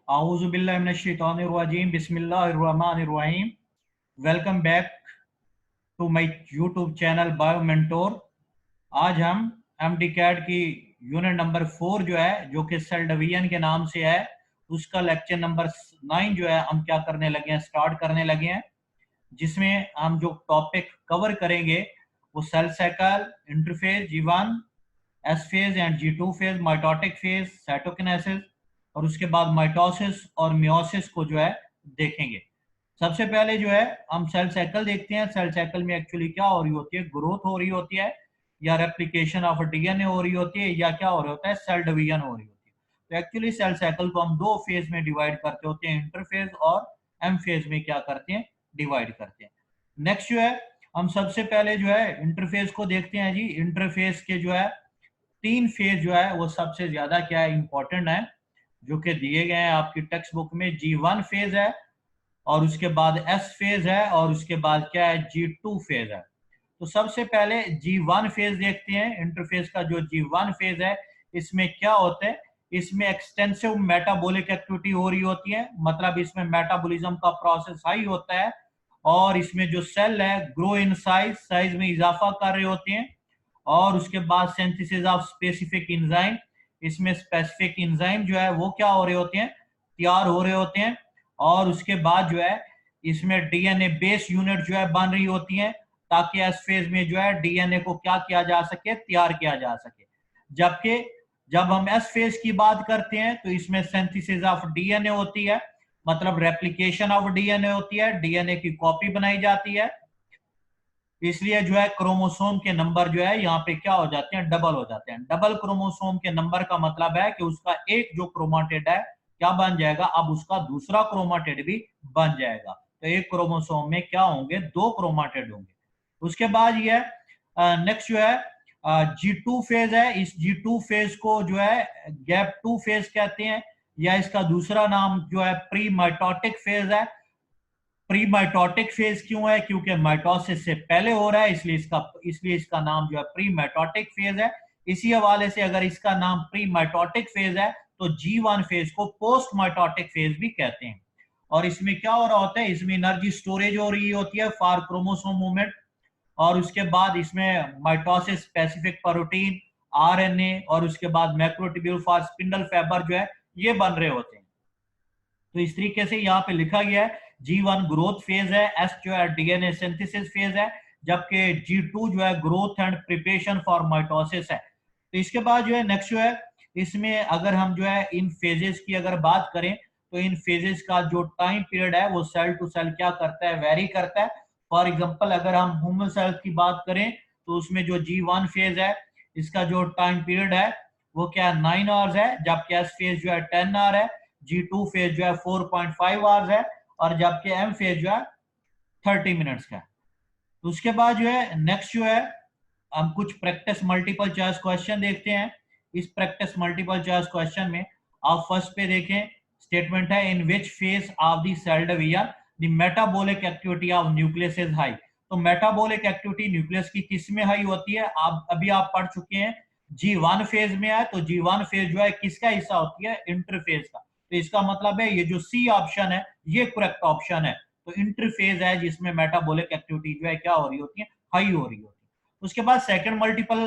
आऊज़ु बिल्लाहि मिनश शैतानिर रजीम बिस्मिल्लाहिर रहमानिर रहीम। Welcome back to my YouTube channel bio mentor. आज हम एमडी कैट की यूनिट नंबर 4 जो है, जो कि सेल डिवीजन के नाम से है, उसका लेक्चर नंबर 9 जो है हम क्या करने लगे हैं, स्टार्ट करने लगे हैं। जिसमें हम जो टॉपिक कवर करेंगे वो cell cycle, interphase, G one, S phase and G two phase, mitotic phase, cytokinesis और उसके बाद माइटोसिस और मियोसिस को जो है देखेंगे। सबसे पहले जो है हम सेल साइकिल देखते हैं। सेल साइकिल में एक्चुअली क्या हो रही होती है, ग्रोथ हो रही होती है या रेप्लिकेशन ऑफ डीएनए हो रही होती है या क्या हो रहा होता है, सेल डिवीजन हो रही होती है। तो एक्चुअली सेल साइकिल को हम दो फेज में डिवाइड करते होते हैं, इंटरफेज और एम फेज में क्या करते हैं, डिवाइड करते हैं। नेक्स्ट जो है हम सबसे पहले जो है इंटरफेज को देखते हैं जी। इंटरफेज के जो है 3 फेज जो है वो सबसे ज्यादा क्या है, इंपॉर्टेंट है, जो कि दिए गए हैं आपकी टेक्स्ट बुक में। जी1 फेज है और उसके बाद एस फेज है और उसके बाद क्या है, जी2 फेज है। तो सबसे पहले जी1 फेज देखते हैं। इंटरफेज का जो जी1 फेज है, इसमें क्या होता है, इसमें एक्सटेंसिव मेटाबॉलिक एक्टिविटी हो रही होती है, मतलब इसमें मेटाबॉलिज्म का प्रोसेस हाई होता है और इसमें जो सेल है ग्रो इन साइज, साइज में इजाफा कर रहे होते हैं। और उसके बाद सिंथेसिस ऑफ स्पेसिफिक एंजाइम, इसमें स्पेसिफिक एंजाइम जो है वो क्या हो रहे होते हैं, तैयार हो रहे होते हैं। और उसके बाद जो है इसमें डीएनए बेस यूनिट जो है बन रही होती हैं, ताकि एस फेज में जो है डीएनए को क्या किया जा सके, तैयार किया जा सके। जबकि जब हम एस फेज की बात करते हैं तो इसमें सिंथेसिस ऑफ डीएनए होती है, मतलब रेप्लिकेशन ऑफ डीएनए होती है, डीएनए की कॉपी बनाई जाती है। इसलिए जो है क्रोमोसोम के नंबर जो है यहाँ पे क्या हो जाते हैं, डबल हो जाते हैं। डबल क्रोमोसोम के नंबर का मतलब है कि उसका एक जो क्रोमाटिड है क्या बन जाएगा, अब उसका दूसरा क्रोमाटिड भी बन जाएगा। तो एक क्रोमोसोम में क्या होंगे, दो क्रोमाटिड होंगे। उसके बाद ये नेक्स्ट जो है जी2 फेज है। इस जी2 फेज को जो है गैप 2 फेज कहते हैं, या इसका दूसरा नाम जो है प्री माइटोटिक फेज है। प्री माइटोटिक फेज क्यों है, क्योंकि माइटोसिस से पहले हो रहा है, इसलिए इसका नाम जो है प्री माइटोटिक फेज है। इसी हवाले से अगर इसका नाम प्री माइटोटिक फेज है तो जी1 फेज को पोस्ट माइटोटिक फेज भी कहते हैं। और इसमें क्या हो रहा होता है, इसमें एनर्जी स्टोरेज हो रही होती है फॉर क्रोमोसोम मूवमेंट। और उसके बाद इसमें माइटोसिस स्पेसिफिक प्रोटीन, आरएनए और उसके बाद मैक्रोट्यूब्यूल फॉर स्पिंडल फाइबर जो है ये बन रहे होते हैं। तो इस तरीके से यहाँ पे लिखा गया है जी1 ग्रोथ फेज है, एस जो है डीएनए सिंथेसिस फेज है, जबकि जी2 जो है growth and preparation for mitosis है। तो इसके बाद जो है नेक्स्ट जो है, इसमें अगर हम जो है इन फेजेस की अगर बात करें तो इन फेजेस का जो टाइम पीरियड है वो सेल टू सेल क्या करता है, वेरी करता है। फॉर एग्जांपल अगर हम ह्यूमन सेल की बात करें तो उसमें जो जी1 फेज है इसका जो टाइम पीरियड है वो क्या 9 आवर्स है, जबकि एस फेज जो है 10 आवर है, जी2 फेज जो है 4.5 आवर्स है और जबकि एम फेज जो है 30 मिनट्स का है। तो उसके बाद जो है नेक्स्ट जो है हम कुछ प्रैक्टिस मल्टीपल चॉइस क्वेश्चन देखते हैं। इस प्रैक्टिस मल्टीपल चॉइस क्वेश्चन में आप फर्स्ट पे देखें, स्टेटमेंट है in which phase of the cell division the metabolic activity of nucleus is high. तो मेटाबॉलिक एक्टिविटी न्यूक्लियस की किस में हाई होती है, आप पढ़ चुके हैं जी1 फेज में है। तो जी1 फेज जो है किसका हिस्सा होती है, इंटरफेज का। तो इसका मतलब है ये जो सी ऑप्शन है ये करेक्ट ऑप्शन है। तो इंटरफेज है जिसमें मेटाबॉलिक एक्टिविटी जो है क्या हो रही होती है, हाई हो रही होती है। उसके बाद सेकंड मल्टीपल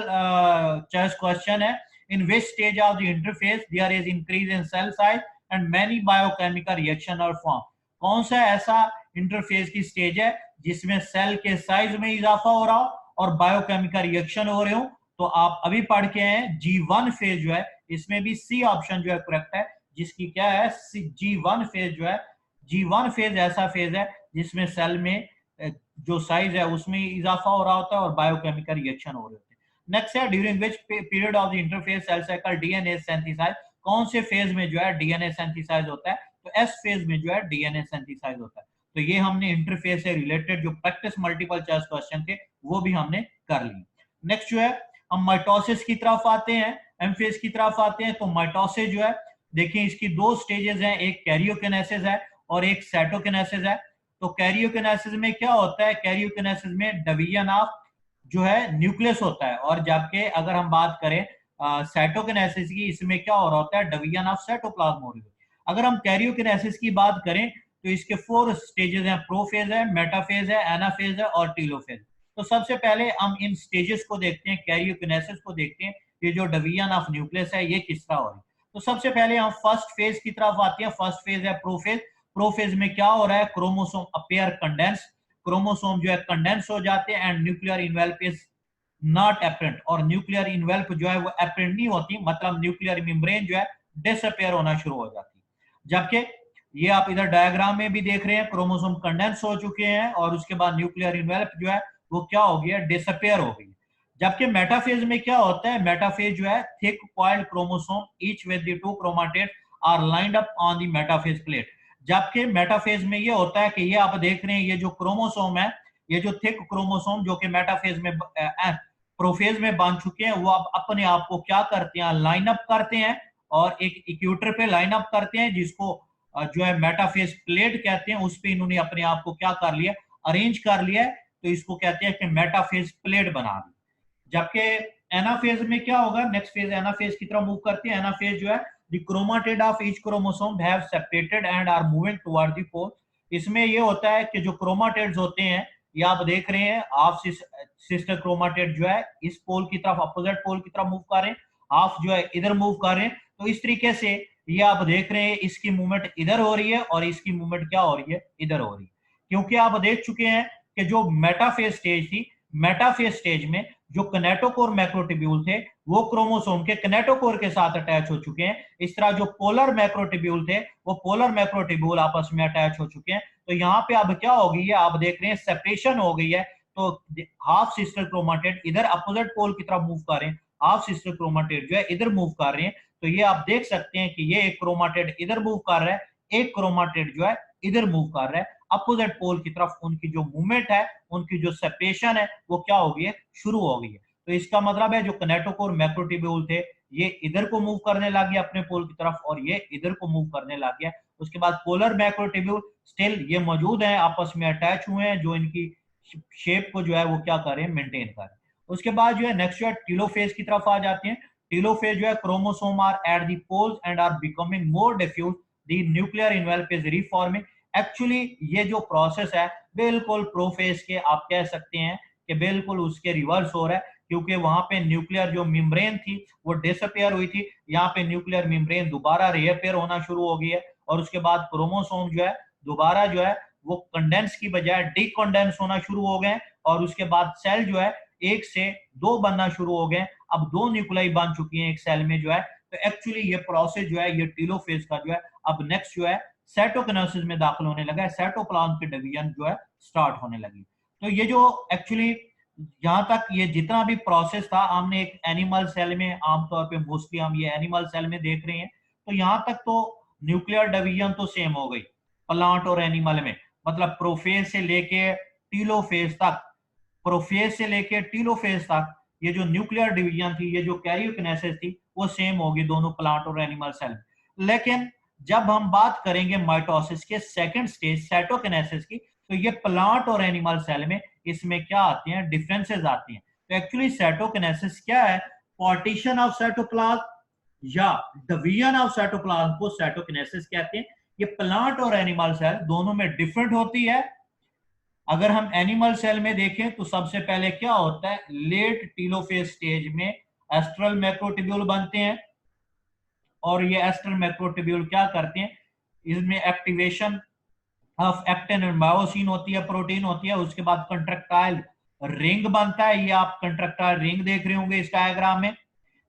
चॉइस क्वेश्चन है in which stage of the interphase there is increase in cell size and many biochemical reaction और फॉर्म। कौन सा ऐसा इंटरफेस की स्टेज है जिसमें सेल के साइज में इजाफा हो रहा हो और बायोकेमिकल रिएक्शन हो रहे हो। तो आप अभी पढ़ के हैं जी1 फेज जो है, इसमें भी सी ऑप्शन जो है करेक्ट है, जिसकी क्या है जी1 फेज जो है, जी1 फेज ऐसा फेज है जिसमें सेल में जो साइज है उसमें इजाफा हो रहा होता है और बायोकेमिकल रिएक्शन हो रहे होते हैं। नेक्स्ट है during which period of the interphase cell cycle DNA synthesize. कौन से फेज में जो है डीएनए सिंथेसाइज होता है, तो एस फेज में जो है डीएनए सिंथेसाइज होता है। तो ये हमने इंटरफेस से रिलेटेड जो प्रैक्टिस मल्टीपल चॉइस क्वेश्चन थे वो भी हमने कर लिए। नेक्स्ट जो है हम माइटोसिस की तरफ आते हैं, एम फेज की तरफ आते हैं। तो माइटोसिस जो है देखिए इसकी दो स्टेजेस हैं, एक कैरियोकिनेसिस है और एक साइटोकिनेसिस है। तो कैरियोकिनेसिस में क्या होता है, कैरियोकिनेसिस में डिवीजन ऑफ जो है न्यूक्लियस होता है, और जबकि अगर हम बात करें साइटोकिनेसिस की, इसमें क्या हो रहा होता है, डिवीजन ऑफ साइटोप्लाज्म हो रही है। अगर हम कैरियोकिनेसिस की बात करें तो इसके 4 स्टेजेस हैं, प्रोफेज है, मेटाफेज है, एनाफेज है और टीलोफेज। तो सबसे पहले हम इन स्टेजेस को देखते हैं, कैरियोकिनेसिस को देखते हैं, ये जो डिवीजन ऑफ न्यूक्लियस है ये किस तरह हो रही है। तो सबसे पहले हम फर्स्ट फेज की तरफ आते हैं। फर्स्ट फेज है प्रोफेज। प्रोफेज में क्या हो रहा है, क्रोमोसोम अपेयर कंडेंस, क्रोमोसोम जो है कंडेंस हो जाते हैं and nuclear envelope is not apparent, और न्यूक्लियर इन्वेल्प जो है वो एपरेंट नहीं होती, मतलब न्यूक्लियर मेम्ब्रेन जो है डिसअपेयर होना शुरू हो जाती है। जबकि ये आप इधर डायग्राम में भी देख रहे हैं, क्रोमोसोम कंडेंस हो चुके हैं और उसके बाद न्यूक्लियर इन्वेल्प जो है वो क्या हो गया, डिसअपेयर हो गई। जबकि मेटाफेज में क्या होता है, मेटाफेज जो है thick coiled chromosome each with the 2 chromatid are lined up on the metaphase plate. जबकि मेटाफेज में ये होता है कि ये आप देख रहे हैं, ये जो क्रोमोसोम है, ये जो थिक क्रोमोसोम जो कि मेटाफेज में प्रोफेज में बांध चुके हैं, वो अब अपने आप को क्या करते हैं, लाइन अप करते हैं और एक इक्वेटर पे लाइन अप करते हैं, जिसको जो है मेटाफेज प्लेट कहते हैं। उस पे इन्होंने अपने आप को क्या कर लिया, अरेंज कर लिया है, तो इसको कहते हैं कि मेटाफेज प्लेट बना दी। जबकि एनाफेज में क्या होगा, नेक्स्ट फेज एनाफेज की तरफ मूव करते हैं। एनाफेज जो है the chromatid of each chromosome have separated and are moving toward the pole. इसमें ये होता है कि जो क्रोमाटिड्स होते हैं, ये आप देख रहे हैं, हाफ सिस्टर क्रोमाटिड जो है इस पोल की तरफ, अपोजिट पोल की तरफ मूव कर रहे हैं, हाफ जो है इधर मूव कर रहे हैं। तो इस तरीके से ये आप देख रहे हैं, इसकी मूवमेंट इधर हो रही है और इसकी मूवमेंट क्या हो रही है, इधर हो रही है। क्योंकि आप देख चुके हैं कि जो मेटाफेज स्टेज थी, मेटाफेज स्टेज में जो कनेटोकोर मैक्रोट्यूब्यूल थे वो क्रोमोसोम के कनेटोकोर के साथ अटैच हो चुके हैं। इस तरह जो पोलर मैक्रोट्यूब्यूल थे वो पोलर मैक्रोट्यूब्यूल आपस में अटैच हो चुके हैं। तो यहाँ पे अब क्या हो गई है, आप देख रहे हैं सेपरेशन हो गई है। तो हाफ सिस्टर क्रोमाटिड इधर अपोजिट पोल की तरफ मूव कर रहे हैं, हाफ सिस्टर क्रोमाटिड जो है इधर मूव कर रहे हैं। तो ये आप देख सकते हैं कि ये एक क्रोमाटिड इधर मूव कर रहा है, एक क्रोमाटिड जो है इधर मूव कर रहा है। अपोजिट पोल की तरफ उनकी जो मूवमेंट है, उनकी जो सेपरेशन है वो क्या हो गई है, शुरू हो गई है। तो इसका मतलब है जो कनेटोकोर मैक्रोट्यूब्यूल थे ये इधर को मूव करने लग गया अपने पोल की तरफ, और ये इधर को मूव करने लग गया। उसके बाद पोलर मैक्रोट्यूब्यूल स्टिल ये मौजूद हैं, आपस में अटैच हुए हैं, जो इनकी शेप को जो है वो क्या कर रहे हैं, मेंटेन कर रहे हैं। उसके बाद जो है नेक्स्ट जो है टीलोफेज की तरफ आ जाते हैं। टीलोफेज जो है chromosome are at the poles and are becoming more diffuse, the nuclear envelope is reforming. Actually ये जो प्रोसेस है बिल्कुल प्रोफेज के आप कह सकते हैं कि बिल्कुल उसके रिवर्स हो रहा है, क्योंकि वहां पे न्यूक्लियर जो मेम्ब्रेन थी वो डिसअपियर हुई थी, यहाँ पे न्यूक्लियर मेम्ब्रेन दोबारा रीअपियर होना शुरू हो गई है। और उसके बाद क्रोमोसोम जो है दोबारा जो है वो कंडेंस की बजाय डिकंडेंस होना शुरू हो गए, और उसके बाद सेल जो है एक से दो बनना शुरू हो गए। अब 2 न्यूक्लियाई बन चुकी हैं एक सेल में जो है। तो एक्चुअली ये प्रोसेस जो है, ये टीलोफेज का जो है अब नेक्स्ट जो है साइटोकिनेसिस में दाखिल होने लगा है, साइटोप्लाज्म की डिवीजन जो है स्टार्ट होने लगी। तो ये जो एक्चुअली यहाँ तक ये जितना भी प्रोसेस था, हमने एक एनिमल सेल में आमतौर पे मोस्टली हम ये एनिमल सेल में देख रहे हैं। तो यहाँ तक तो न्यूक्लियर डिवीजन तो सेम हो गई प्लांट और एनिमल में, मतलब प्रोफेज से लेके टीलोफेज तक, प्रोफेज से लेके टीलोफेज तक ये जो न्यूक्लियर डिवीजन थी, ये जो कैरियोकिनेसिस थी, वो सेम होगी दोनों प्लांट और एनिमल सेल। लेकिन जब हम बात करेंगे माइटोसिस के सेकंड स्टेज साइटोकिनेसिस की, तो ये प्लांट और एनिमल सेल में इसमें क्या आते हैं, डिफरेंसेस आती हैं। तो एक्चुअली साइटोकिनेसिस क्या है, पार्टीशन ऑफ साइटोप्लाज्म या डिवीजन ऑफ साइटोप्लाज्म को साइटोकिनेसिस कहते हैं। ये प्लांट और एनिमल सेल दोनों में डिफरेंट होती है। अगर हम एनिमल सेल में देखें तो सबसे पहले क्या होता है, लेट टीलोफेज स्टेज में एस्ट्रल मैक्रोट्यूब्यूल बनते हैं, और ये एस्ट्रल मैक्रोट्यूब्यूल क्या करते हैं, इसमें activation of actin and myosin होती है, प्रोटीन होती है। उसके बाद कंट्रैक्टाइल रिंग बनता है, ये आप कंट्रैक्टाइल रिंग देख रहे होंगे इस डायग्राम में,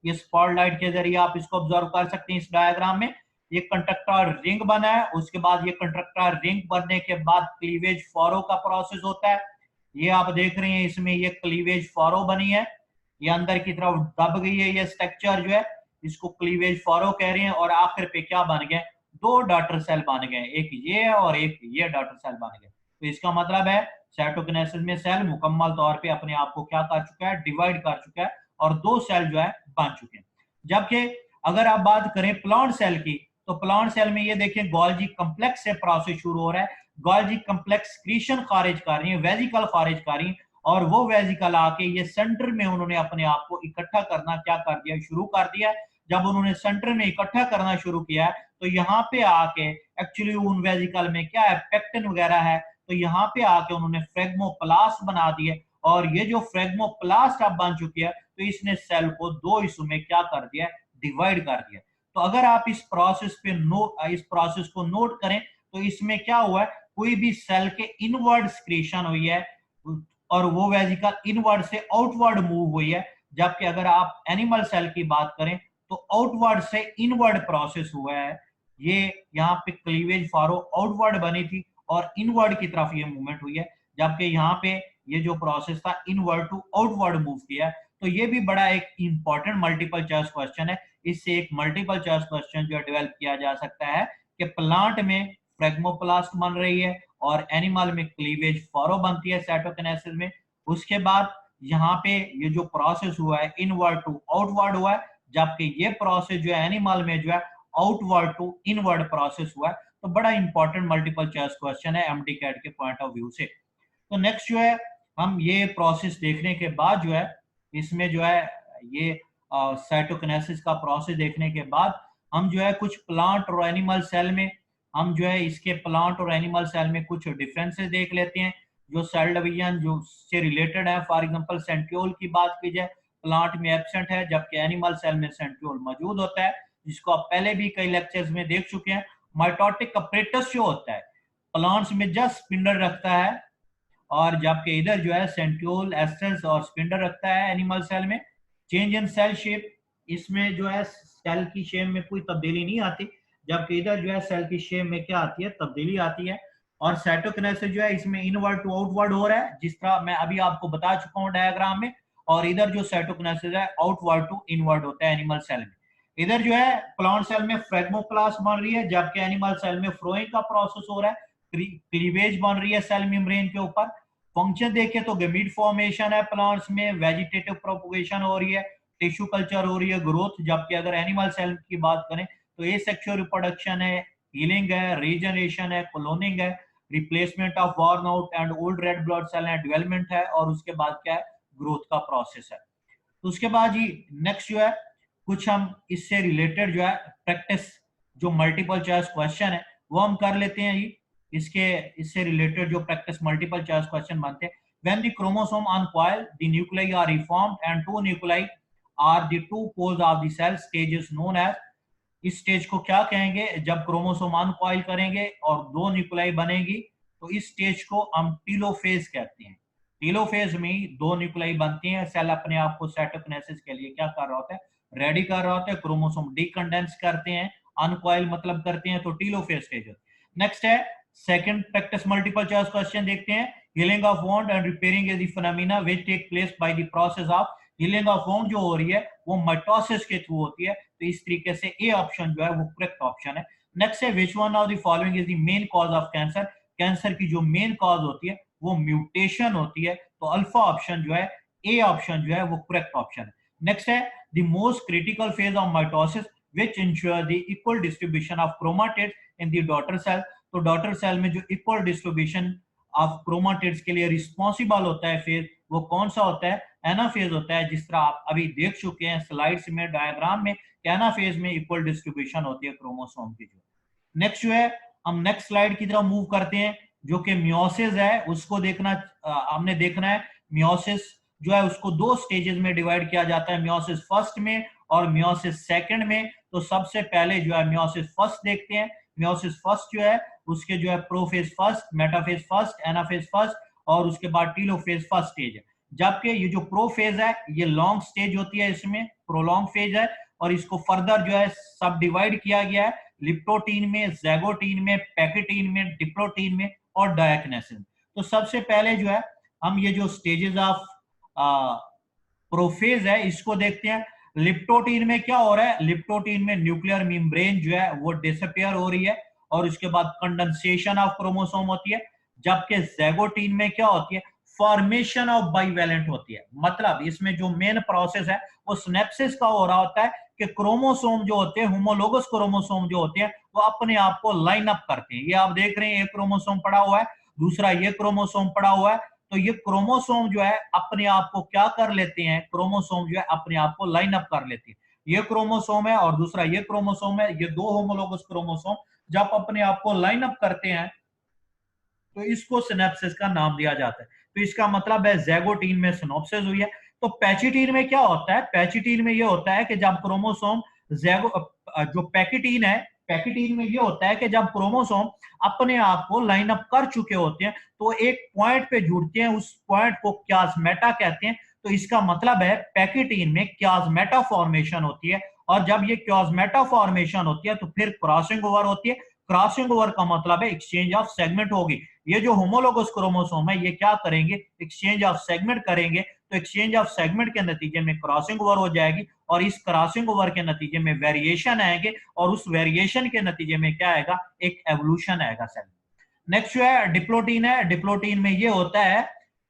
ये स्पॉटलाइट के जरिए आप इसको ऑब्जर्व कर सकते हैं। इस डायग्राम में ये कंट्रैक्टाइल रिंग बना है, उसके बाद ये कंट्रैक्टाइल रिंग बनने के बाद क्लीवेज फॉरो का प्रोसेस होता है। ये आप देख रहे हैं, इसमें ये क्लीवेज फॉरो बनी है, ये अंदर की तरफ दब गई है, ये स्ट्रक्चर जो है इसको क्लीवेज फॉरो कह रहे हैं। और आखिर पे क्या बन गए, 2 डॉटर सेल बन गए, एक ये है और एक ये डॉटर सेल बन गए। तो इसका मतलब है साइटोकिनेसिस में सेल मुकम्मल तौर पे अपने आप को क्या कर चुका है, डिवाइड कर चुका है, और 2 सेल जो है बन चुके हैं। जबकि अगर आप बात करें प्लांट सेल की, तो प्लांट सेल में ये देखें गोल्गी कम्प्लेक्स से प्रोसेस शुरू हो रहा है। गोल्गी कम्प्लेक्स क्रीशन खारिज कर रही है, वेजिकल खारिज कर रही है, और वो वेजिकल आके ये सेंटर में उन्होंने अपने आप को इकट्ठा करना क्या कर दिया, शुरू कर दिया। जब उन्होंने सेंटर में इकट्ठा करना शुरू किया तो यहाँ पे आके एक्चुअली उन वेजिकल में क्या है, पेक्टिन वगैरह है, तो यहाँ पे आके उन्होंने फ्रेगमोप्लास्ट बना दिए। और ये जो फ्रेगमोप्लास्ट अब बन चुकी है तो इसने सेल को दो हिस्सों में क्या कर दिया, डिवाइड कर दिया। तो अगर आप इस प्रोसेस को नोट करें तो इसमें क्या हुआ है, कोई भी सेल के इनवर्ड स्क्रीशन हुई है और वो वेजिकल इनवर्ड से आउटवर्ड मूव हुई है। जबकि अगर आप एनिमल सेल की बात करें तो आउटवर्ड से इनवर्ड प्रोसेस हुआ है। ये यहाँ पे क्लीवेज फारो आउटवर्ड बनी थी और इनवर्ड की तरफ ये मूवमेंट हुई है, जबकि यहाँ पे ये जो प्रोसेस था इनवर्ड टू आउटवर्ड मूव किया। तो ये भी बड़ा एक इंपॉर्टेंट मल्टीपल चॉइस क्वेश्चन है। इससे एक मल्टीपल चॉइस क्वेश्चन जो डेवलप किया जा सकता है कि प्लांट में फ्रेगमोप्लास्ट बन रही है और एनिमल में क्लीवेज फारो बनती है साइटोकिनेसिस में। उसके बाद यहाँ पे ये जो प्रोसेस हुआ है इनवर्ड टू आउटवर्ड हुआ है, जबकि ये प्रोसेस जो है एनिमल में जो है आउटवर्ड टू इनवर्ड प्रोसेस हुआ है। तो बड़ा इंपॉर्टेंट मल्टीपल चॉइस क्वेश्चन है एमडी कैट के पॉइंट ऑफ व्यू से। तो नेक्स्ट जो है हम ये प्रोसेस देखने के बाद जो है इसमें जो है ये साइटोकिनेसिस का प्रोसेस देखने के बाद हम जो है कुछ प्लांट और एनिमल सेल में हम जो है इसके प्लांट और एनिमल सेल में कुछ डिफरेंसेस देख लेते हैं जो सेल डिवीजन जो से रिलेटेड है। फॉर एग्जांपल सेंट्रियोल की बात की जाए, प्लांट में एब्सेंट है जबकि एनिमल सेल में सेंट्रियोल मौजूद होता है, जिसको आप पहले भी कई लेक्चर्स में देख चुके हैं। माइटोटिक अपरेटस जो होता है प्लांट्स में जस्ट स्पिंडल रखता है, और जबकि इधर जो है सेंट्रियोल एस्टर्स और स्पिंडल रखता है एनिमल सेल में। चेंज इन सेल शेप, इसमें जो है सेल की शेप में कोई तब्दीली नहीं आती, जबकि इधर जो है सेल की शेप में क्या आती है, तब्दीली आती है। और साइटोकिनेसिस जो है इसमें इनवर्ड टू आउटवर्ड हो रहा है, जिस तरह मैं अभी आपको बता चुका हूँ डायग्राम में। और इधर जो साइटोकिनेसिस है आउटवर्ड टू इनवर्ड होता है एनिमल सेल में। इधर जो है प्लांट सेल में फ्रेगमोप्लास्ट बन रही है, जबकि एनिमल सेल में फ्लोइंग का प्रोसेस हो रहा है, क्लीवेज बन रही है सेल मेम्ब्रेन के ऊपर। फंक्शन देखें तो गमीट फॉर्मेशन है प्लांट्स में, वेजिटेटिव प्रोपगेशन हो रही है, टिश्यू कल्चर हो रही है, ग्रोथ। जबकि अगर एनिमल सेल की बात करें तो ये सेक्सुअल रिप्रोडक्शन है, हीलिंग है, रीजनरेशन है, क्लोनिंग है, replacement of worn out and old red blood cell है, डेवलपमेंट है, और उसके बाद क्या है, ग्रोथ का प्रोसेस है। तो उसके बाद जी नेक्स्ट जो है कुछ हम इससे रिलेटेड जो है प्रैक्टिस जो मल्टीपल चॉइस क्वेश्चन है वो हम कर लेते हैं जी। इससे रिलेटेड जो प्रैक्टिस मल्टीपल चॉइस क्वेश्चन बनते हैं, when the chromosome uncoil the nuclei are reformed and two nuclei are the two poles of the cell, stage is known as. इस स्टेज को क्या कहेंगे, जब क्रोमोसोम अनकॉइल करेंगे और दो न्यूक्लियाई बनेगी तो इस स्टेज को हम टीलोफेज कहते हैं। टीलोफेज में दो न्यूक्लियाई बनती हैं, सेल अपने आप को साइटोकिनेसिस के लिए क्या कर रहा होता है, रेडी कर रहा होता है, क्रोमोसोम डीकंडेंस करते हैं, अनकॉइल मतलब करते हैं, तो टीलोफेज स्टेज। नेक्स्ट है second practice multiple choice question देखते हैं। Healing of wound and repairing is the phenomena which take place by the process of. Healing of wound जो हो रही है वो माइटोसिस के थ्रू होती है, तो इस तरीके से ए ऑप्शन जो है वो करेक्ट ऑप्शन है। नेक्स्ट है which one of the following is the main cause of cancer. Cancer की जो मेन कॉज होती है वो म्यूटेशन होती है, तो अल्फा ऑप्शन जो है, ए ऑप्शन जो है वो करेक्ट ऑप्शन है। नेक्स्ट है the most critical phase of mitosis which ensure the equal distribution of chromatids in the daughter cell. तो डॉटर सेल में जो इक्वल डिस्ट्रीब्यूशन ऑफ क्रोमाटिड्स के लिए रिस्पॉन्सिबल होता है फेज, वो कौन सा होता है, एनाफेज होता है। जिस तरह आप अभी देख चुके हैं स्लाइड्स में, डायग्राम में, एनाफेज में इक्वल डिस्ट्रीब्यूशन होती है क्रोमोसोम की। जो नेक्स्ट जो है हम नेक्स्ट स्लाइड की तरफ मूव करते हैं, जो कि मियोसिस है, उसको देखना हमने देखना है। मियोसिस जो है उसको दो स्टेजेस में डिवाइड किया जाता है, मियोसिस फर्स्ट में और मियोसिस सेकंड में। तो सबसे पहले जो है मियोसिस फर्स्ट देखते हैं। मियोसिस फर्स्ट जो है उसके जो है prophase first, metaphase first, anaphase first, और उसके बाद टीलोफेज फर्स्ट स्टेज है। जबकि ये जो प्रोफेज है ये लॉन्ग स्टेज होती है, इसमें प्रोलॉन्ग फेज है, और इसको फर्दर जो है सब डिवाइड किया गया है लिप्टोटीन में, जैगोटीन में, पैकेटीन में, डिप्लोटीन में और डायकिनेसिस। तो सबसे पहले जो है हम ये जो स्टेजेस ऑफ प्रोफेज है इसको देखते हैं। लिप्टोटीन में क्या हो रहा है, लिप्टोटीन में न्यूक्लियर मेम्ब्रेन जो है वो डिसअपियर हो रही है और उसके बाद कंडेंसेशन ऑफ क्रोमोसोम होती है। जबकि जैगोटीन में क्या होती है, फॉर्मेशन ऑफ बाइवेलेंट होती है। मतलब इसमें जो मेन प्रोसेस है वो सिनेप्सिस का हो रहा होता है कि क्रोमोसोम जो होते हैं, होमोलोगस क्रोमोसोम जो होते हैं, वो अपने आप को लाइन अप करते हैं। ये आप देख रहे हैं एक क्रोमोसोम पड़ा हुआ है, दूसरा ये क्रोमोसोम पड़ा हुआ है, तो ये क्रोमोसोम जो है अपने आप को क्या कर लेते हैं, क्रोमोसोम जो है अपने आप को लाइन अप कर लेते हैं। ये क्रोमोसोम है और दूसरा ये क्रोमोसोम है, ये दो होमोलोगस क्रोमोसोम जब अपने आप को लाइन अप करते हैं तो इसको सिनेप्सिस का नाम दिया जाता है। तो इसका मतलब है ज़ैगोटीन में सिनोप्सिस हुई है। तो पैचिटीन में क्या होता है? पैचिटीन में ये होता है कि जब क्रोमोसोम जो पैकिटीन है, पैकिटीन में ये होता है कि जब क्रोमोसोम अपने आप को लाइन अप कर चुके होते हैं तो एक पॉइंट पे जुड़ते हैं, उस पॉइंट को क्यासमेटा कहते हैं। तो इसका मतलब है पैकिटीन में क्यासमेटा फॉर्मेशन होती है, और जब ये क्यासमेटा फॉर्मेशन होती है तो फिर क्रॉसिंग ओवर होती है। क्रॉसिंग ओवर का मतलब है एक्सचेंज ऑफ सेगमेंट होगी। ये जो होमोलोगस क्रोमोसोम है ये क्या करेंगे? एक्सचेंज ऑफ सेगमेंट करेंगे। तो एक्सचेंज ऑफ सेगमेंट के नतीजे में क्रॉसिंग ओवर हो जाएगी, और इस क्रॉसिंग ओवर के नतीजे में वेरिएशन आएंगे, और उस वेरिएशन के नतीजे में क्या आएगा? एक एवोल्यूशन आएगा सेल। नेक्स्ट जो है डिप्लोटीन है। डिप्लोटीन में ये होता है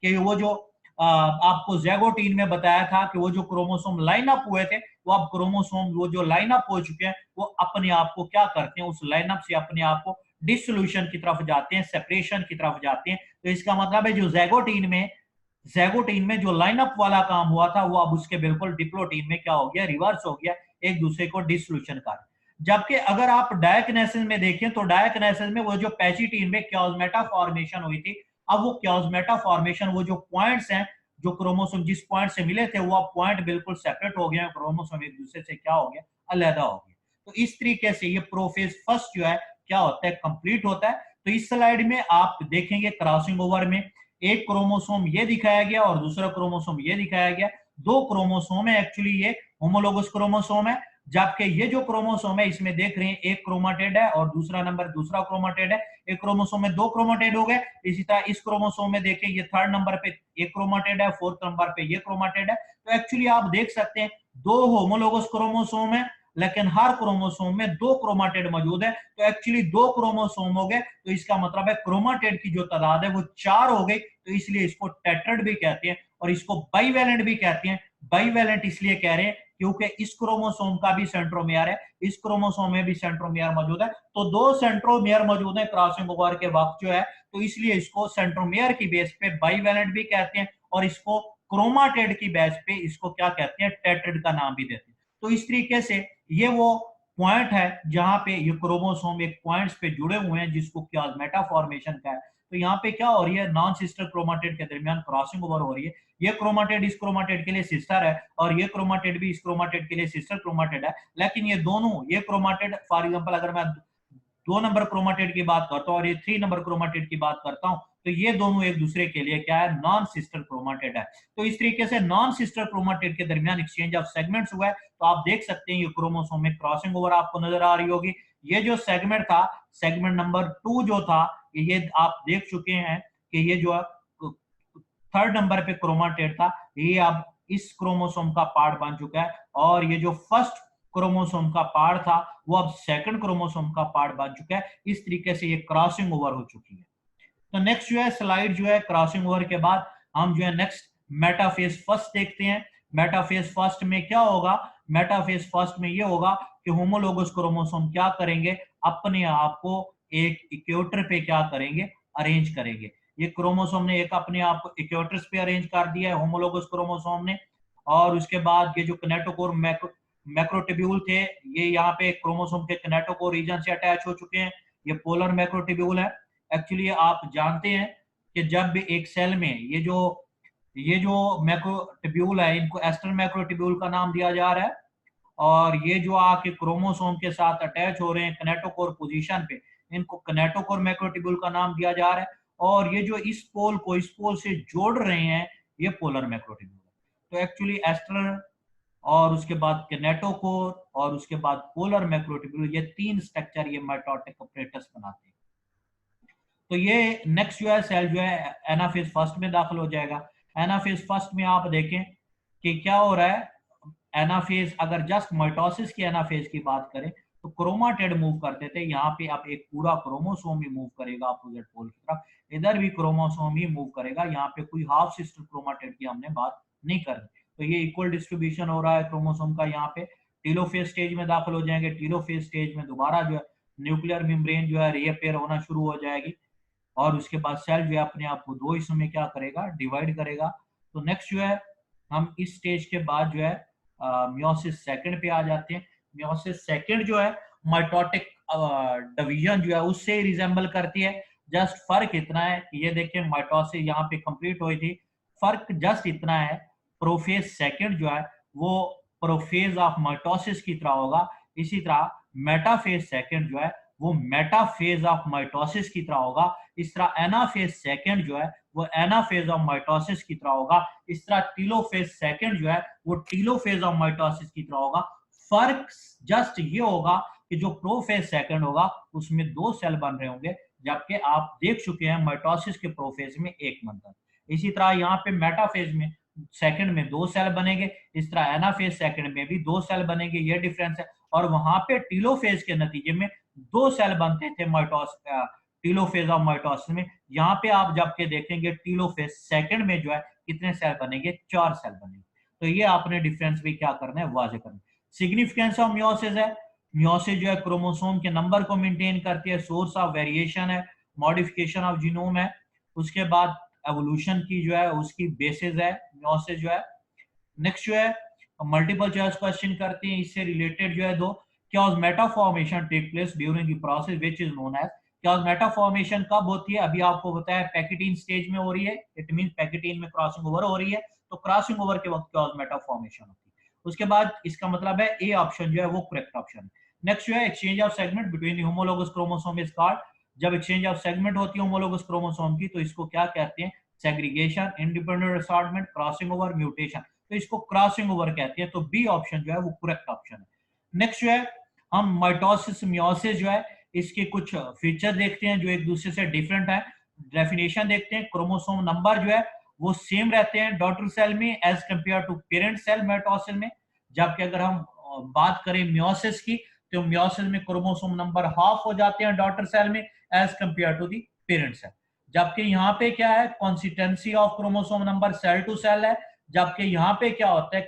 कि वो जो आपको ज़ैगोटीन में बताया था कि वो जो क्रोमोसोम लाइन अप हुए थे, वो अब क्रोमोसोम वो जो लाइन अप हो चुके हैं वो अपने आप को क्या करते हैं? उस लाइन अप से अपने आप को डिसोल्यूशन की तरफ जाते हैं, सेपरेशन की तरफ जाते हैं। तो इसका मतलब है जो ज़ैगोटीन में जो लाइन अप वाला काम हुआ था वो अब उसके बिल्कुल डिप्लोटीन में क्या हो गया? रिवर्स हो गया, एक दूसरे को डिसोल्यूशन कर। जबकि अगर आप डायकिनेसिस में देखें तो डायकिनेसिस में वो जो पैचिटीन में क्योसमेटा फॉर्मेशन हुई थी, अब वो क्योसमेटा फॉर्मेशन, वो जो पॉइंट्स हैं, जो क्रोमोसोम जिस पॉइंट से मिले थे वो अब पॉइंट बिल्कुल सेपरेट हो गए हैं, क्रोमोसोम एक दूसरे से क्या हो गया? अलग हो गया। तो इस तरीके से ये प्रोफेज फर्स्ट जो है क्या होता है? कंप्लीट होता है। तो इस स्लाइड में आप देखेंगे क्रॉसिंग ओवर में एक क्रोमोसोम ये दिखाया गया और दूसरा क्रोमोसोम ये दिखाया गया। दो क्रोमोसोम है एक्चुअली, ये होमोलोगस क्रोमोसोम है। जबकि ये जो क्रोमोसोम है इसमें देख रहे हैं एक क्रोमाटेड है और दूसरा नंबर दूसरा क्रोमाटेड है। एक क्रोमोसोम में दो क्रोमाटेड हो गए। इसी तरह इस क्रोमोसोम में देखें ये थर्ड नंबर पे एक क्रोमाटेड है, फोर्थ नंबर पे ये क्रोमाटेड है। तो एक्चुअली आप देख सकते हैं दो होमोलोगस क्रोमोसोम है, लेकिन हर क्रोमोसोम में दो क्रोमाटेड मौजूद है। तो एक्चुअली दो क्रोमोसोम हो गए, तो इसका मतलब है क्रोमाटेड की जो तादाद है वो 4 हो गई। तो इसलिए इसको टेट्राड भी कहते हैं और इसको बाइवेलेंट भी कहते हैं। बाइवेलेंट इसलिए कह रहे हैं क्योंकि इस क्रोमोसोम का भी सेंट्रोमियर है, इस क्रोमोसोम में भी सेंट्रोमियर मौजूद है। तो दो सेंट्रोमियर मौजूद है क्रॉसिंग ओवर के वक्त जो है, तो इसलिए इसको सेंट्रोमियर की बेस पे बाइवेलेंट भी कहते हैं, और इसको क्रोमाटेड की बेस पे इसको क्या कहते हैं? टेट्राड का नाम भी देते हैं। तो इस तरीके से ये वो पॉइंट है जहां पे ये क्रोमोसोम एक पॉइंट्स पे जुड़े हुए हैं जिसको क्यासमेटा फॉर्मेशन का है। तो यहाँ पे क्या हो रही है? नॉन सिस्टर क्रोमाटेड के दरमियान क्रॉसिंग ओवर हो रही है। ये क्रोमाटेड इस क्रोमाटेड के लिए सिस्टर है और ये क्रोमाटेड भी इस क्रोमाटेड के लिए सिस्टर क्रोमाटेड है। लेकिन ये दोनों, ये क्रोमाटेड फॉर एग्जांपल अगर मैं 2 नंबर क्रोमाटेड की बात करता हूँ और ये 3 नंबर क्रोमाटेड की बात करता हूँ, तो ये दोनों एक दूसरे के लिए क्या है? नॉन सिस्टर क्रोमाटेड है। तो इस तरीके से नॉन सिस्टर क्रोमाटेड के दरमियान एक्सचेंज ऑफ सेगमेंट्स हुआ है। तो आप देख सकते हैं ये क्रोमोसोम में क्रॉसिंग ओवर आपको नजर आ रही होगी। ये जो सेगमेंट था, सेगमेंट नंबर 2 जो था, ये आप देख चुके हैं कि ये जो थर्ड नंबर पे क्रोमाटेड था, ये अब इस क्रोमोसोम का पार्ट बन चुका है, और ये जो फर्स्ट क्रोमोसोम का पार्ट था वो अब सेकंड क्रोमोसोम का पार्ट बन चुका है। इस तरीके से ये क्रॉसिंग ओवर हो चुकी है। तो नेक्स्ट जो है स्लाइड जो है क्रॉसिंग ओवर के बाद हम जो है नेक्स्ट मेटाफेज फर्स्ट देखते हैं। मेटाफेज फर्स्ट में क्या होगा? मेटाफेज फर्स्ट में ये होगा कि होमोलोगस क्रोमोसोम क्या करेंगे? अपने आप को एक इक्वेटर पे क्या करेंगे? अरेंज करेंगे। ये क्रोमोसोम ने एक अपने आप को इक्वेटर्स पे अरेंज कर दिया है होमोलोगस क्रोमोसोम ने, और उसके बाद ये जो किनेटोकोर मैक्रोट्यूब्यूल थे, ये यहाँ पे क्रोमोसोम के किनेटोकोर रीजन से अटैच हो चुके हैं। ये पोलर मैक्रोट्यूब्यूल है। एक्चुअली आप जानते हैं कि जब भी एक सेल में ये जो मैक्रोट्यूब्यूल है, इनको एस्टर मैक्रोट्यूब्यूल का नाम दिया जा रहा है, और ये जो आके क्रोमोसोम के साथ अटैच हो रहे हैं किनेटोकोर पोजीशन पे, इनको किनेटोकोर मैक्रोट्यूब्यूल का नाम दिया जा रहा है। और ये जो इस पोल को इस पोल से जोड़ रहे हैं, ये पोलर मैक्रोट्यूब्यूल है। तो एक्चुअली एस्टर और उसके बाद किनेटोकोर और उसके बाद पोलर मैक्रोट्यूब्यूल, ये तीन स्ट्रक्चर ये माइटोटिक apparatus बनाते हैं। तो ये नेक्स्ट जो है सेल जो है एनाफेज फर्स्ट में दाखिल हो जाएगा। एनाफेज फर्स्ट में आप देखें कि क्या हो रहा है। एनाफेज, अगर जस्ट माइटोसिस की एनाफेज की बात करें तो क्रोमाटेड मूव करते थे, यहाँ पे अब एक पूरा क्रोमोसोम ही मूव करेगा अपोजिट पोल की तरफ। इधर भी क्रोमोसोम ही मूव करेगा, यहाँ पे कोई हाफ सिस्टर क्रोमाटेड की हमने बात नहीं करनी। तो ये इक्वल डिस्ट्रीब्यूशन हो रहा है क्रोमोसोम का। यहाँ पे टीलोफेज स्टेज में दाखिल हो जाएंगे। टीलोफेज स्टेज में दोबारा जो है न्यूक्लियर मेम्ब्रेन जो है रीअपेयर होना शुरू हो जाएगी, और उसके बाद सेल जो है अपने आप को दो हिस्सों में क्या करेगा? डिवाइड करेगा। तो नेक्स्ट जो है हम इस स्टेज के बाद जो है मियोसिस सेकंड पे आ जाते हैं। मियोसिस सेकंड जो है माइटोटिक डिवीजन जो है उससे रिजेंबल करती है। जस्ट फर्क इतना है कि ये देखिए माइटोसिस यहाँ पे कंप्लीट हुई थी, फर्क जस्ट इतना है, प्रोफेज सेकंड जो है वो प्रोफेज ऑफ माइटोसिस की तरह होगा। इसी तरह मेटाफेज सेकंड जो है वो मेटाफेज ऑफ माइटोसिस की तरह होगा। इस तरह एनाफेज सेकंड जो है वो एनाफेज ऑफ माइटोसिस की तरह होगा। इस तरह टीलोफेज सेकंड जो है वो टीलोफेज ऑफ माइटोसिस की तरह होगा। फर्क जस्ट ये होगा कि जो प्रोफेज सेकंड होगा उसमें 2 सेल बन रहे होंगे, जबकि आप देख चुके हैं माइटोसिस के प्रोफेज में 1 बनता है। इसी तरह यहाँ पे मेटाफेज में सेकंड में 2 सेल बनेंगे, इस तरह एनाफेज सेकंड में भी 2 सेल बनेंगे, ये डिफरेंस है। और वहां पे टीलोफेज के नतीजे में 2 सेल बनते थे टीलोफेज ऑफ माइटोसिस में। यहाँ पे आप जबकि देखेंगे टीलोफेज सेकंड में जो है कितने सेल बनेंगे, 4 सेल बनेंगे। तो ये आपने डिफरेंस भी क्या करना है, वाजे करना है। सिग्निफिकेंस ऑफ मियोसिस है, मियोसिस जो है क्रोमोसोम के नंबर को मेंटेन करती है, सोर्स ऑफ वेरिएशन है, मॉडिफिकेशन ऑफ जीनोम है, उसके बाद एवोल्यूशन की जो है उसकी बेसिस है मियोसिस जो है। नेक्स्ट जो है मल्टीपल चॉइस क्वेश्चन करते हैं, इससे रिलेटेड जो है दो, क्या meta formation take place during the process which is known as, क्या मेटा फॉर्मेशन कब होती है, अभी आपको बताया पैकेटीन स्टेज में हो रही है, इट मीन पैकेटीन में क्रॉसिंग ओवर हो रही है, तो क्रॉसिंग ओवर के वक्त क्या मेटा फॉर्मेशन होती है। उसके बाद इसका मतलब है ए ऑप्शन जो है वो करेक्ट ऑप्शन है। नेक्स्ट जो है exchange of segment between the homologous chromosome is called, जब एक्सचेंज ऑफ सेगमेंट होती है होमोलोगस क्रोमोसोम की तो इसको क्या कहते हैं, segregation, independent assortment, crossing over, mutation, तो इसको क्रॉसिंग ओवर कहते हैं। तो बी ऑप्शन जो है वो करेक्ट ऑप्शन है। नेक्स्ट जो है हम माइटोसिस मियोसिस जो है इसके कुछ फीचर देखते हैं जो एक दूसरे से डिफरेंट है। डेफिनेशन देखते हैं, क्रोमोसोम नंबर जो है वो सेम रहते हैं डॉटर सेल में as compare to parent cell mitosis में, जबकि अगर हम बात करें मियोसिस की तो मियोसिस में क्रोमोसोम नंबर हाफ हो जाते हैं डॉटर सेल में as compare to the parent cell. जबकि यहाँ पे क्या है, consistency of chromosome number cell to cell है, जबकि यहाँ पे क्या होता है,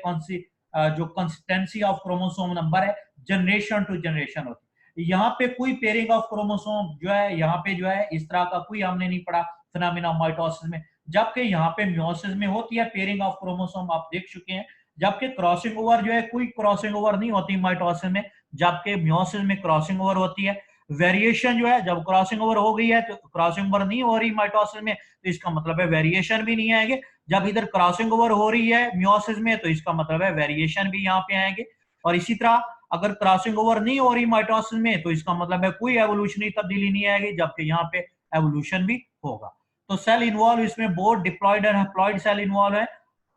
जो कंसिस्टेंसी ऑफ क्रोमोसोम नंबर है जनरेशन टू जनरेशन होती है। यहाँ पे कोई पेयरिंग ऑफ क्रोमोसोम जो है यहाँ पे जो है इस तरह का कोई हमने नहीं पढ़ा फिनोमेना माइटोसिस में, जबकि यहाँ पे मियोसिस में होती है पेयरिंग ऑफ क्रोमोसोम, आप देख चुके हैं। जबकि क्रॉसिंग ओवर जो है कोई क्रॉसिंग ओवर नहीं होती माइटोसिस में, जबकि मियोसिस में क्रॉसिंग ओवर होती है। वेरिएशन जो है जब क्रॉसिंग ओवर हो गई है तो क्रॉसिंग ओवर नहीं हो रही माइटोसिस में, तो इसका मतलब है वेरिएशन भी नहीं आएंगे। जब इधर क्रॉसिंग ओवर हो रही है मियोसिस में तो इसका मतलब है वेरिएशन भी यहाँ पे आएंगे। और इसी तरह अगर क्रॉसिंग ओवर नहीं हो रही माइटोसिस में तो इसका मतलब है कोई एवोल्यूशनरी तब्दीली नहीं आएगी, जबकि यहाँ पे एवोल्यूशन भी होगा। तो सेल इन्वॉल्व इसमें both diploid and haploid cell involve है,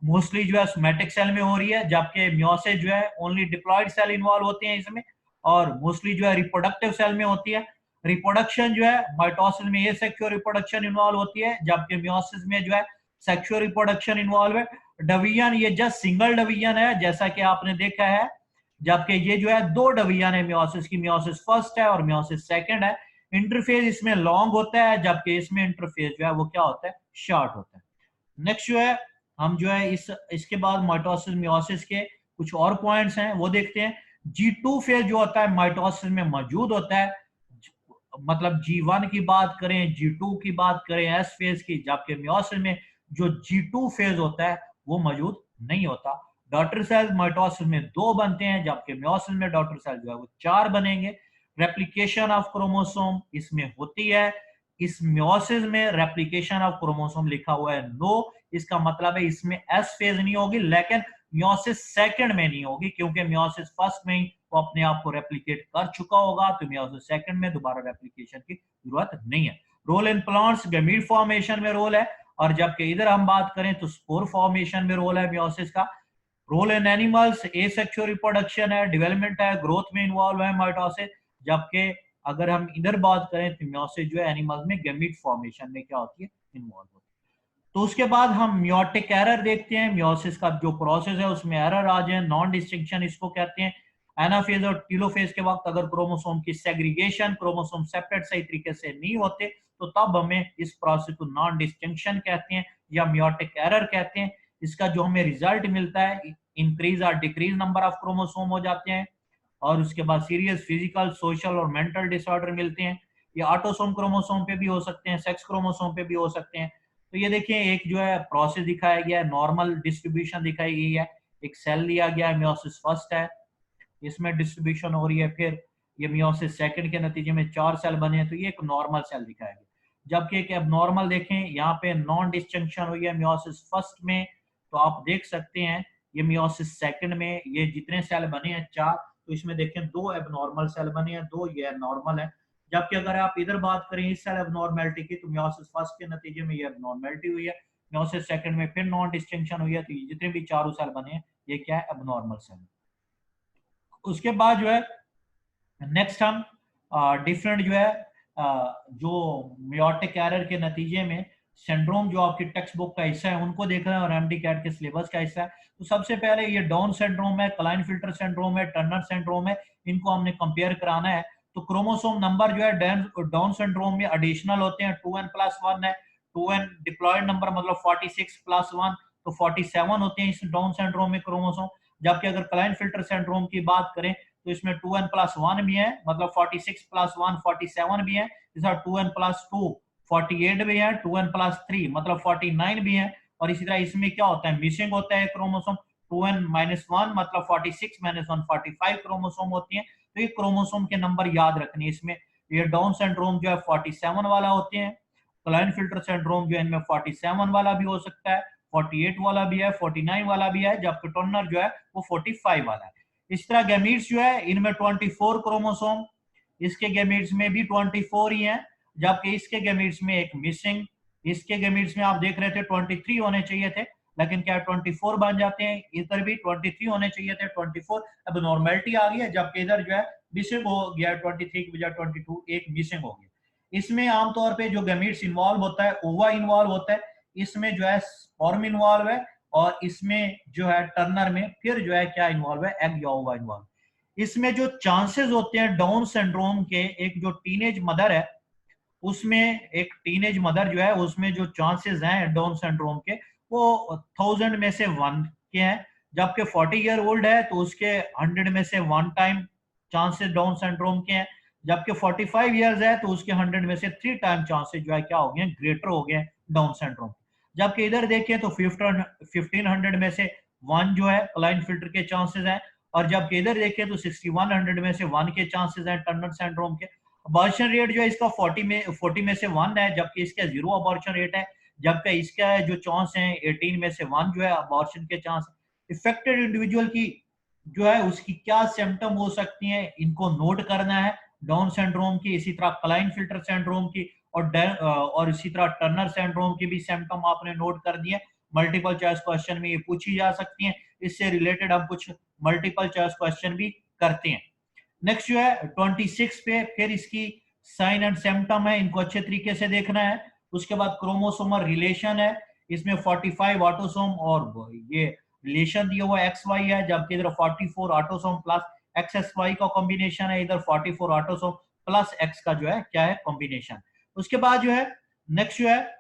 मोस्टली जो है सोमैटिक सेल में हो रही है, जबकि मियोसिस जो है ओनली डिप्लॉयड सेल इन्वॉल्व होते हैं इसमें, और मोस्टली जो है रिप्रोडक्टिव सेल में होती है। रिप्रोडक्शन जो है माइटोसिस में एसेक्सुअल रिप्रोडक्शन इन्वॉल्व होती है, जबकि मियोसिस में जो है सेक्सुअल रिप्रोडक्शन इन्वॉल्व है। डिवीजन ये जस्ट सिंगल डिवीजन है जैसा कि आपने देखा है, जबकि ये जो है 2 डिवीजन है मियोसिस की, मियोसिस फर्स्ट है और मियोसिस सेकंड है। इंटरफेज इसमें लॉन्ग होता है, जबकि इसमें इंटरफेज जो है वो क्या होता है, शॉर्ट होता है। नेक्स्ट जो है हम जो है इसके बाद माइटोसिस मियोसिस के कुछ और पॉइंट्स हैं वो देखते हैं। G2 फेज जो होता है माइटोसिस में मौजूद होता है, मतलब G1 की बात करें, G2 की बात करें, एस फेज की, जबकि मियोसिस में जो G2 फेज होता है वो मौजूद नहीं होता। डॉटर सेल माइटोसिस में 2 बनते हैं, जबकि मियोसिस में डॉटर सेल जो है वो 4 बनेंगे। रेप्लिकेशन ऑफ क्रोमोसोम इसमें होती है, इस मियोसिस में रेप्लिकेशन ऑफ क्रोमोसोम लिखा हुआ है नो, इसका मतलब है इसमें एस फेज नहीं होगी, लेकिन मियोसिस सेकंड में नहीं होगी, क्योंकि मियोसिस फर्स्ट में ही वो अपने आप को रेप्लिकेट कर चुका होगा, तो मियोसिस सेकंड में दोबारा रेप्लिकेशन की जरूरत नहीं है। Role in plants gamete formation में रोल है, और जबकि इधर हम बात करें तो स्पोर फॉर्मेशन में रोल है मियोसिस का। Role in animals asexual reproduction है, डेवलपमेंट है, ग्रोथ में इन्वॉल्व है माइटोसिस, जबकि अगर हम इधर बात करें तो मियोसिस जो है एनिमल्स में गैमीट फॉर्मेशन में क्या होती है, इन्वॉल्व होती है। तो उसके बाद हम मियोटिक एरर देखते हैं, मियोसिस का जो प्रोसेस है उसमें एरर आ जाए, नॉन डिस्टिंक्शन इसको कहते हैं। एनाफेज और टीलोफेज के वक्त अगर क्रोमोसोम की सेग्रीगेशन, क्रोमोसोम सेपरेट सही तरीके से नहीं होते तो तब हमें इस प्रोसेस को नॉन डिस्टिंक्शन कहते हैं या मियोटिक एरर कहते हैं। इसका जो हमें रिजल्ट मिलता है, इंक्रीज और डिक्रीज नंबर ऑफ क्रोमोसोम हो जाते हैं, और उसके बाद सीरियस फिजिकल, सोशल और मेंटल डिसऑर्डर मिलते हैं। ये ऑटोसोम क्रोमोसोम पे भी हो सकते हैं, सेक्स क्रोमोसोम पे भी हो सकते हैं। तो ये देखिए एक जो है प्रोसेस दिखाया गया है, नॉर्मल डिस्ट्रीब्यूशन दिखाई गई है, एक सेल लिया गया है, मियोसिस फर्स्ट है, इसमें डिस्ट्रीब्यूशन हो रही है, फिर ये मियोसिस सेकंड के नतीजे में 4 सेल बने हैं, तो ये एक नॉर्मल सेल दिखाया गया। जबकि एक एबनॉर्मल देखें, यहाँ पे नॉन डिस्टिंक्शन हुई है मियोसिस फर्स्ट में, तो आप देख सकते हैं ये मियोसिस सेकंड में ये जितने सेल बने हैं 4, तो इसमें देखें 2 एबनॉर्मल सेल बने हैं, 2 ये नॉर्मल है। जबकि अगर आप इधर बात करें इस सेल एबनॉर्मेलिटी की, तो मियोसिस फर्स्ट के नतीजे में ये एबनॉर्मेलिटी हुई है, मियोसिस सेकंड में फिर नॉन डिस्टिंक्शन हुई है, तो जितने भी चारों सेल बने हैं ये क्या है, एबनॉर्मल सेल। उसके बाद जो है नेक्स्ट हम डिफरेंट जो है जो मियोटिक एरर के नतीजे में सिंड्रोम जो आपकी टेक्स्ट बुक का हिस्सा है उनको देख रहे हैं और एमडी कैट के सिलेबस का हिस्सा है। तो सबसे पहले ये डाउन सिंड्रोम है, क्लाइन फिल्टर सिंड्रोम है, टर्नर सिंड्रोम है, इनको हमने कंपेयर कराना है। तो क्रोमोसोम नंबर जो है डाउन सिंड्रोम में एडिशनल होते हैं, 2n+1 है, 2n डिप्लॉयड नंबर मतलब 46+1, तो 47 होते हैं इस डाउन सिंड्रोम में क्रोमोसोम। जबकि अगर क्लाइन फिल्टर सिंड्रोम की बात करें तो इसमें 2n+1 भी है, मतलब 46+1 47 भी है, इस 2n+2 48 भी है, 2n+3 मतलब 49 भी है। और इसी तरह इसमें क्या होता है, मिसिंग होता है क्रोमोसोम, 2n-1 मतलब 46-1 45 क्रोमोसोम होती है। तो ये क्रोमोसोम के नंबर याद रखने, इसमें ये डाउन सिंड्रोम जो है 47 वाला होते हैं, क्लाइन फिल्टर सिंड्रोम जो है इनमें 47 वाला भी हो सकता है, 48 वाला भी है, 49 वाला भी है, जबकि टर्नर जो है वो 45 वाला है। इस तरह गैमीट्स जो है इनमें 24 क्रोमोसोम, इसके गैमीट्स में भी 24 ही है, जबकि इसके गैमीट्स में एक मिसिंग, इसके गैमीट्स में आप देख रहे थे 23 होने चाहिए थे, लेकिन क्या 24 बन जाते हैं, इधर भी 23 होने चाहिए थे, 24 अब नॉर्मेलिटी आ गई है, जबकि इधर जो है मिसिंग हो गया, 23 की बजाय 22 एक मिसिंग हो गया। इसमें आमतौर पे जो गैमीट्स इन्वॉल्व होता है ओवा इन्वॉल्व होता है, इसमें जो है स्पर्म इन्वॉल्व है, और इसमें जो है टर्नर में फिर जो है क्या इन्वॉल्व है, एग या ओवा इन्वॉल्व। इसमें जो चांसेस होते हैं डाउन सिंड्रोम के, एक जो टीनेज मदर है उसमें, एक टीनेज मदर जो है उसमें जो चांसेस हैं डाउन सिंड्रोम के वो 1000 में से 1 के हैं। जबकि 40 ईयर ओल्ड है तो उसके 100 में से 1 टाइम चांसेस डाउन सिंड्रोम के हैं। जबकि 45 इयर्स है तो उसके 100 में से 3 टाइम चांसेस जो है क्या हो गए, ग्रेटर हो गए डाउन सिंड्रोम। जबकि इधर देखें तो 1500 में से 1 जो है क्लाइन फिल्टर के चांसेस हैं, और जबकि इधर देखें तो 6100 में से 1 के चांसेस हैं टर्नर सिंड्रोम के। अबॉर्शन रेट जो है इसका 40 में से 1 है, जबकि इसका 0 अबॉर्शन रेट है। जबकि इसका जो चांस है 18 में से 1 जो है अबॉर्शन के चांस। इफेक्टेड इंडिविजुअल की जो है उसकी क्या सिम्टम हो सकती हैं, इनको नोट करना है, डाउन सिंड्रोम की, इसी तरह क्लाइन फिल्टर सिंड्रोम की, और इसी तरह टर्नर सिंड्रोम की भी सिम्टम आपने नोट कर दिए। मल्टीपल चॉइस क्वेश्चन में ये पूछी जा सकती हैं, इससे रिलेटेड हम कुछ मल्टीपल चॉइस क्वेश्चन भी करते हैं। नेक्स्ट जो है 26 पे फिर इसकी साइन एंड सिम्टम है, इनको अच्छे तरीके से देखना है। उसके बाद क्रोमोसोमल रिलेशन है, इसमें 45 ऑटोसोम और ये रिलेशन दिया हुआ एक्स वाई है, जबकि इधर 44 autosome plus X S Y का कॉम्बिनेशन है, इधर 44 ऑटोसोम प्लस एक्स का जो है क्या है, कॉम्बिनेशन। उसके बाद जो है नेक्स्ट जो है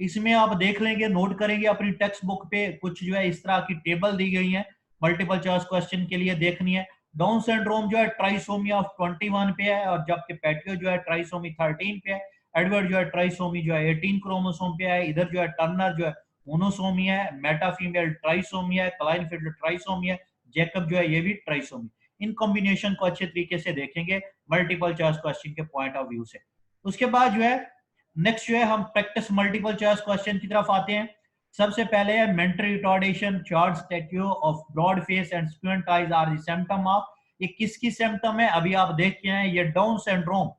इसमें आप देख लेंगे, नोट करेंगे अपनी टेक्स्ट बुक पे, कुछ जो है इस तरह की टेबल दी गई है मल्टीपल चॉइस क्वेश्चन के लिए देखनी है। डाउन सिंड्रोम जो है ट्राइसोमी ऑफ 21 पे है, और जबकि पैटियो जो है ट्राइसोमी 13 पे है। एडवर्ड जो है ट्राइसोमी जो है 18 क्रोमोसोम पे है। इधर जो है टर्नर जो है मोनोसोमी है, मेटाफीमेल ट्राइसोमी है, क्लाइन फिल्टर ट्राइसोमी है, जैकब जो है ये भी ट्राइसोमी। इन कॉम्बिनेशन को अच्छे तरीके से देखेंगे मल्टीपल चॉइस क्वेश्चन के पॉइंट ऑफ व्यू से। उसके बाद जो है नेक्स्ट जो है हम प्रैक्टिस मल्टीपल चॉइस क्वेश्चन की तरफ आते हैं। सबसे पहले है mental retardation, short stature of broad face and squint eyes are the symptom of. ये किसकी सिम्पटम है, अभी आप देख के हैं, ये डाउन सिंड्रोम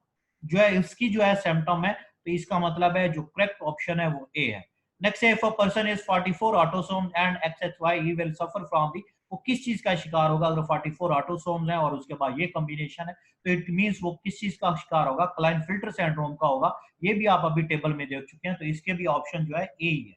जो है इसकी जो है सिम्पटम है, तो इसका मतलब है जो करेक्ट ऑप्शन है वो ए है। नेक्स्ट है if a person is 44 autosome and XHY he will suffer from the, वो किस चीज का शिकार होगा अगर 44 ऑटोसोम्स हैं और उसके बाद ये कॉम्बिनेशन है, तो इट मींस वो किस चीज का शिकार होगा, क्लाइन फिल्टर सिंड्रोम का होगा। ये भी आप अभी टेबल में देख चुके हैं, तो इसके भी ऑप्शन जो है ए ही है।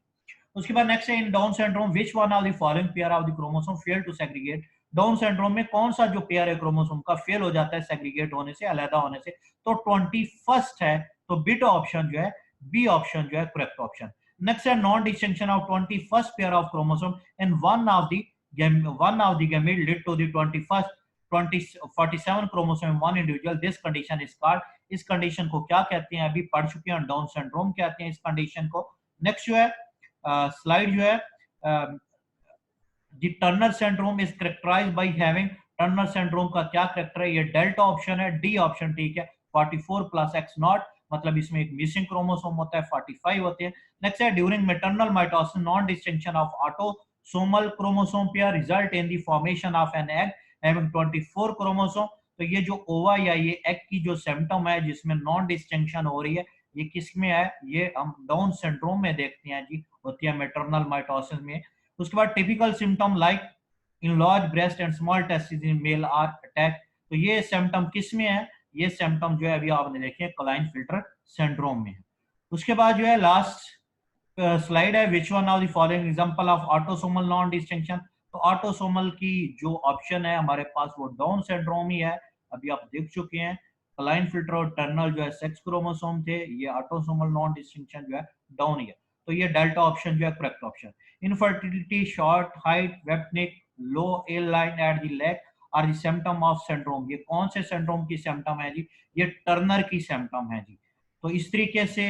उसके बाद नेक्स्ट है in Down syndrome which one of the following pair of the chromosome fail to segregate. Down syndrome में कौन सा जो पेयर है क्रोमोसोम का फेल हो जाता है सेग्रीगेट होने से, अलग होने से, तो 21 है, तो बीटा ऑप्शन जो है, बी ऑप्शन जो है करेक्ट ऑप्शन। नेक्स्ट है non distinction of 21st pair of chromosome in one of the gamete lead to the 47 chromosome one individual, this condition is called, इस कंडीशन को क्या कहते हैं, अभी पढ़ चुके हैं, डाउन सिंड्रोम कहते हैं इस कंडीशन को। नेक्स्ट जो है स्लाइड जो है the Turner syndrome is characterized by having, Turner syndrome का क्या करेक्टर है, ये डेल्टा ऑप्शन है, डी ऑप्शन ठीक है, 44 प्लस एक्स नॉट, मतलब इसमें एक मिसिंग क्रोमोसोम होता है, 45 होते हैं। नेक्स्ट है during maternal mitosis non distinction of autosomal chromosome pair result in the formation of an egg having 24 chromosome. तो ये जो ओवा या ये एग की जो सिम्टम है जिसमें नॉन डिस्टिंक्शन हो रही है, ये किस में है, ये हम डाउन सिंड्रोम में देखते हैं जी, होती है मैटरनल माइटोसिस में। उसके बाद typical symptom like enlarged breast and small testes in male are attack। तो ये सिम्टम किस में है, ये सिम्टम जो है अभी आपने देखे क्लाइन फिल्टर सिंड्रोम में है। उसके बाद जो है लास्ट स्लाइड है, which one of the following example of autosomal non distinction. तो ऑटोसोमल की जो ऑप्शन है हमारे पास वो डाउन सिंड्रोम ही है, अभी आप देख चुके हैं। क्लाइन फिल्टर और टर्नल जो है सेक्स क्रोमोसोम थे, ये ऑटोसोमल नॉन डिस्टिंक्शन जो है डाउन ही है। तो ये डेल्टा ऑप्शन जो है correct option. Infertility, short height, webbed neck, low hairline at the leg are the symptom of syndrome. ये कौन से सिंड्रोम की सिम्टम है जी, ये टर्नर की सिम्टम है जी। तो इस तरीके से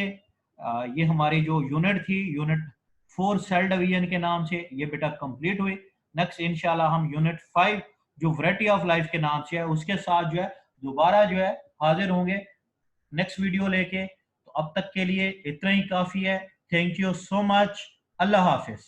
ये हमारी जो यूनिट थी, यूनिट 4 सेल डिवीजन के नाम से ये बेटा कंप्लीट हुई। नेक्स्ट इंशाल्लाह हम यूनिट 5 जो वैरायटी ऑफ लाइफ के नाम से है उसके साथ जो है दोबारा जो है हाजिर होंगे नेक्स्ट वीडियो लेके। तो अब तक के लिए इतना ही काफी है। Thank you so much. Allah Hafiz.